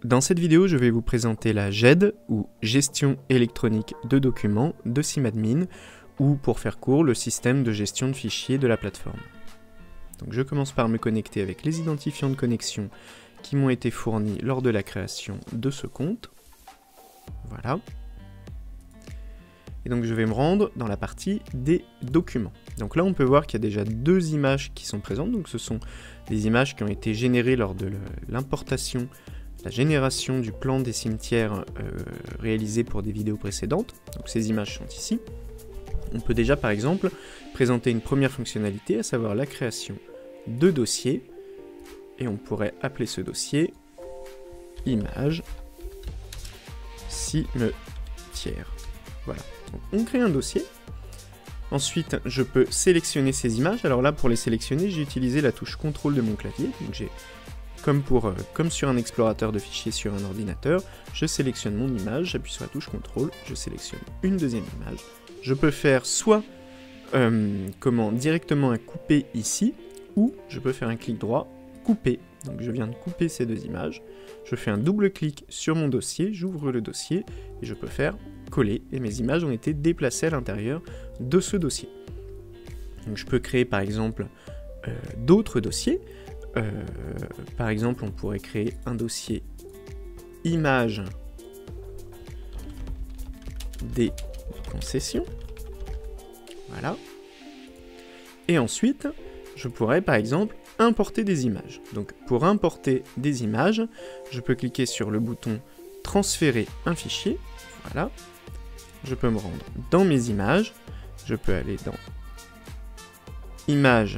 Dans cette vidéo, je vais vous présenter la GED, ou Gestion électronique de documents, de Symadmin, ou pour faire court, le système de gestion de fichiers de la plateforme. Donc je commence par me connecter avec les identifiants de connexion qui m'ont été fournis lors de la création de ce compte. Voilà. Et donc je vais me rendre dans la partie des documents. Donc là on peut voir qu'il y a déjà deux images qui sont présentes. Donc ce sont des images qui ont été générées lors de l'importation, la génération du plan des cimetières réalisé pour des vidéos précédentes. Donc ces images sont ici. On peut déjà par exemple présenter une première fonctionnalité, à savoir la création de dossiers. Et on pourrait appeler ce dossier image cimetière. Voilà. Donc, on crée un dossier. Ensuite, je peux sélectionner ces images. Alors là, pour les sélectionner, j'ai utilisé la touche CTRL de mon clavier. Donc j'ai, comme sur un explorateur de fichiers sur un ordinateur, je sélectionne mon image, j'appuie sur la touche CTRL, je sélectionne une deuxième image. Je peux faire soit directement un couper ici, ou je peux faire un clic droit, couper. Donc je viens de couper ces deux images. Je fais un double clic sur mon dossier, j'ouvre le dossier et je peux faire coller. Et mes images ont été déplacées à l'intérieur de ce dossier. Donc je peux créer par exemple d'autres dossiers. Par exemple, on pourrait créer un dossier images des concessions. Voilà. Et ensuite, je pourrais par exemple importer des images. Donc pour importer des images, je peux cliquer sur le bouton transférer un fichier. Voilà. Je peux me rendre dans mes images. Je peux aller dans images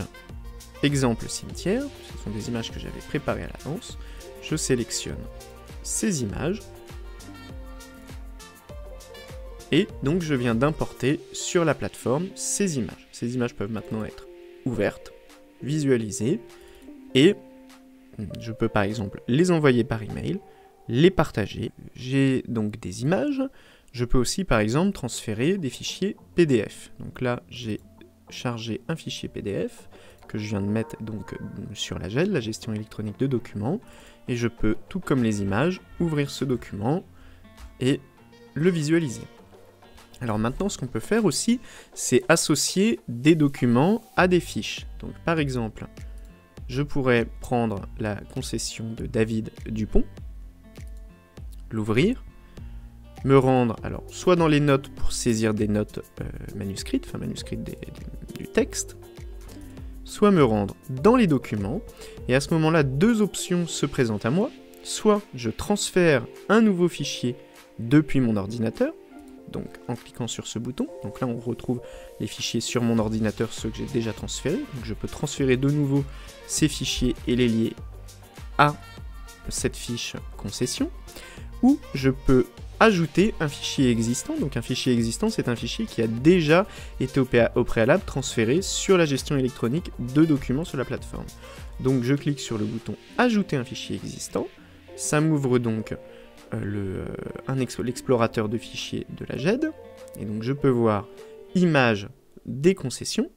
exemple cimetière. Ce sont des images que j'avais préparées à l'avance. Je sélectionne ces images. Et donc je viens d'importer sur la plateforme ces images. Ces images peuvent maintenant être ouvertes, visualisées, et je peux par exemple les envoyer par email, les partager. J'ai donc des images. Je peux aussi par exemple transférer des fichiers PDF. Donc là j'ai chargé un fichier PDF que je viens de mettre donc sur la GED, la gestion électronique de documents, et je peux, tout comme les images, ouvrir ce document et le visualiser. Alors maintenant, ce qu'on peut faire aussi, c'est associer des documents à des fiches. Donc par exemple, je pourrais prendre la concession de David Dupont, l'ouvrir, me rendre, alors soit dans les notes pour saisir des notes manuscrites, enfin manuscrites du texte, soit me rendre dans les documents, et à ce moment-là, deux options se présentent à moi. Soit je transfère un nouveau fichier depuis mon ordinateur, donc en cliquant sur ce bouton. Donc là on retrouve les fichiers sur mon ordinateur, ceux que j'ai déjà transférés. Donc je peux transférer de nouveau ces fichiers et les lier à cette fiche concession. Ou je peux ajouter un fichier existant. Donc un fichier existant, c'est un fichier qui a déjà été au préalable transféré sur la gestion électronique de documents sur la plateforme. Donc je clique sur le bouton ajouter un fichier existant. Ça m'ouvre donc l'explorateur de fichiers de la GED, et donc je peux voir images des concessions.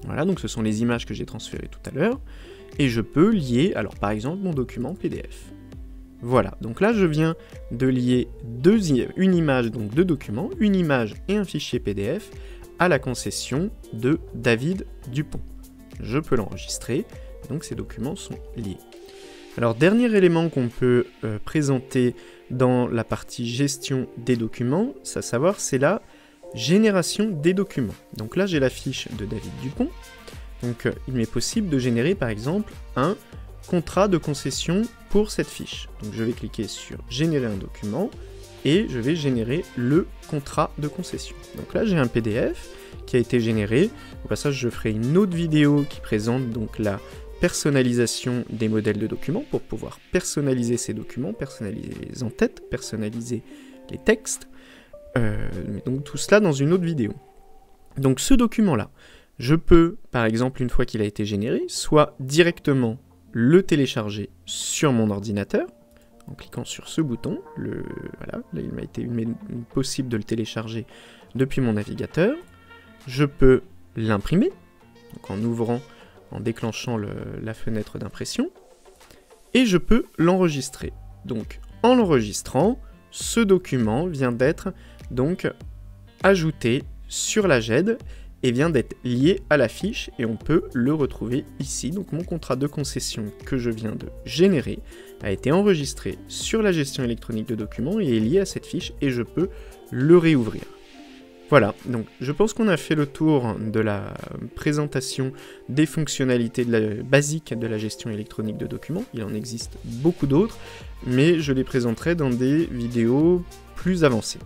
Voilà, donc ce sont les images que j'ai transférées tout à l'heure, et je peux lier, alors par exemple, mon document PDF. Voilà, donc là je viens de lier une image, donc deux documents, une image et un fichier PDF, à la concession de David Dupont. Je peux l'enregistrer, donc ces documents sont liés. Alors, dernier élément qu'on peut présenter dans la partie gestion des documents, à savoir, c'est la génération des documents. Donc là, j'ai la fiche de David Dupont. Donc, il m'est possible de générer, par exemple, un contrat de concession pour cette fiche. Donc, je vais cliquer sur générer un document et je vais générer le contrat de concession. Donc là, j'ai un PDF qui a été généré. Au passage, je ferai une autre vidéo qui présente donc la personnalisation des modèles de documents pour pouvoir personnaliser ces documents, personnaliser les en-têtes, personnaliser les textes. Donc tout cela dans une autre vidéo. Donc ce document-là, je peux, par exemple, une fois qu'il a été généré, soit directement le télécharger sur mon ordinateur, en cliquant sur ce bouton. Voilà, là il m'a été possible de le télécharger depuis mon navigateur. Je peux l'imprimer, donc en déclenchant la fenêtre d'impression, et je peux l'enregistrer. Donc en l'enregistrant, ce document vient d'être donc ajouté sur la GED et vient d'être lié à la fiche et on peut le retrouver ici. Donc mon contrat de concession que je viens de générer a été enregistré sur la gestion électronique de documents et est lié à cette fiche et je peux le réouvrir. Voilà, donc je pense qu'on a fait le tour de la présentation des fonctionnalités basiques de la gestion électronique de documents. Il en existe beaucoup d'autres, mais je les présenterai dans des vidéos plus avancées.